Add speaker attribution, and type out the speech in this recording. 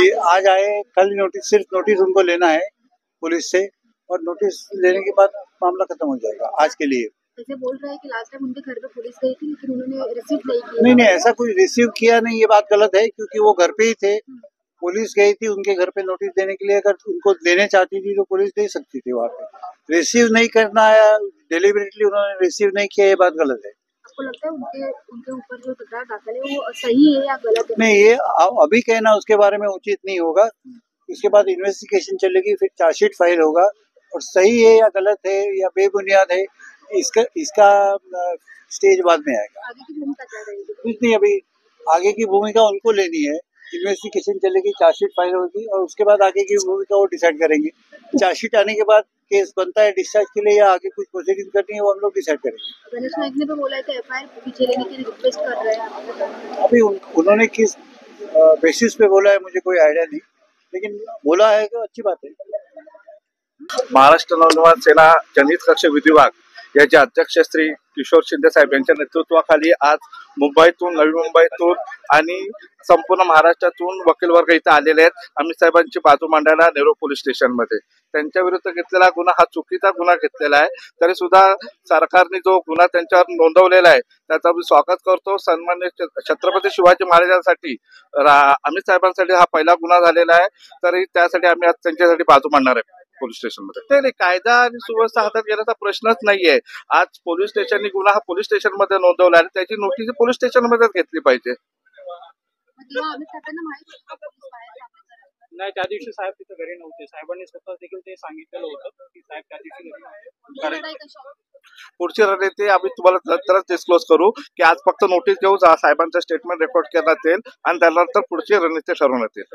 Speaker 1: जी आज आए, कल नोटिस, सिर्फ नोटिस उनको लेना है पुलिस से, और नोटिस लेने के बाद मामला खत्म हो जाएगा आज के लिए।
Speaker 2: जैसे बोल रहे हैं कि लास्ट टाइम उनके घर पे पुलिस गई थी लेकिन उन्होंने रिसीव नहीं किया।
Speaker 1: नहीं, ऐसा कोई रिसीव किया नहीं, ये बात गलत है, क्योंकि वो घर पे ही थे। पुलिस गई थी उनके घर पे नोटिस देने के लिए, अगर उनको देने चाहती थी तो पुलिस दे सकती थी वहाँ पे। रिसीव नहीं करना है, डिलिबरेटली उन्होंने रिसीव नहीं किया, ये बात गलत है।
Speaker 2: आपको लगता है उनके ऊपर जो तकरार दाखिल है वो सही है या गलत है?
Speaker 1: नहीं, ये अभी कहना उसके बारे में उचित नहीं होगा। उसके बाद इन्वेस्टिगेशन चलेगी, फिर चार्जशीट फाइल होगा, और सही है या गलत है या बेबुनियाद है, इसका स्टेज बाद में आएगा।
Speaker 2: आगे की भूमिका क्या रहेगी?
Speaker 1: कुछ नहीं, अभी आगे की भूमिका उनको लेनी है। इन्वेस्टिगेशन चलेगी, चार्जशीट फाइल होगी, और उसके बाद आगे की भूमिका वो डिसाइड करेंगे। चार्जशीट आने के बाद केस बनता है डिस्चार्ज के लिए या आगे कुछ प्रोसीडिंग करनी है, वो हम लोग डिसाइड करेंगे।
Speaker 2: गणेश नाइक ने तो बोला है कि एफआईआर पीछे लेने की रिक्वेस्ट कर रहे हैं।
Speaker 1: अभी उन्होंने किस बेसिस पे बोला है मुझे कोई आइडिया नहीं, लेकिन बोला है तो अच्छी बात है।
Speaker 3: महाराष्ट्र नवनिर्माण सेना जनहित रक्षक विभाग याचे अध्यक्ष श्री किशोर शिंदे साहेब यांच्या नेतृत्वाखाली आज मुंबईतून, नवी मुंबईतून आणि संपूर्ण महाराष्ट्रातून वकील वर्ग इथे आलेले आहेत अमित साहेबांची बाजू मांडायला नेहरू पोलीस स्टेशन मध्ये। त्यांच्या विरुद्ध घेतलेला गुन्हा हा चुकीचा गुन्हा घेतलेला आहे, तरी सुद्धा सरकारने जो गुन्हा त्यांच्यावर नोंदवलेला आहे त्याचा मी स्वागत करतो। सन्मान्य छत्रपती शिवाजी महाराजांसाठी, अमित साहेबांसाठी हा पहिला गुन्हा झालेला आहे, तरी त्यासाठी आम्ही आज त्यांच्यासाठी बाजू मांडणार आहे पोलीस स्टेशन मध्ये। नाही, कायदा आणि सुव्यवस्था हातात घेण्याचा प्रश्नच नाहीये। आज पोलीस स्टेशनने गुन्हा हा पोलीस स्टेशन मध्ये नोंदवला आहे, त्याची नोटीस पोलीस स्टेशन मध्येच घेतली पाहिजे।
Speaker 4: नाही, त्या दिवशी साहेब तिथे घरी नव्हते, साहेबांनी स्वतः देखील ते सांगितलेलं होतं की साहेब त्या दिवशी घरी नव्हते।
Speaker 3: पुढची रणनीती आम्ही तुम्हाला नंतरच डिस्क्लोज करू की आज फक्त नोटीस घेऊ, साहेबांचं स्टेटमेंट रेकॉर्ड करण्यात येईल आणि त्यानंतर पुढची रणनीती ठरवण्यात येईल।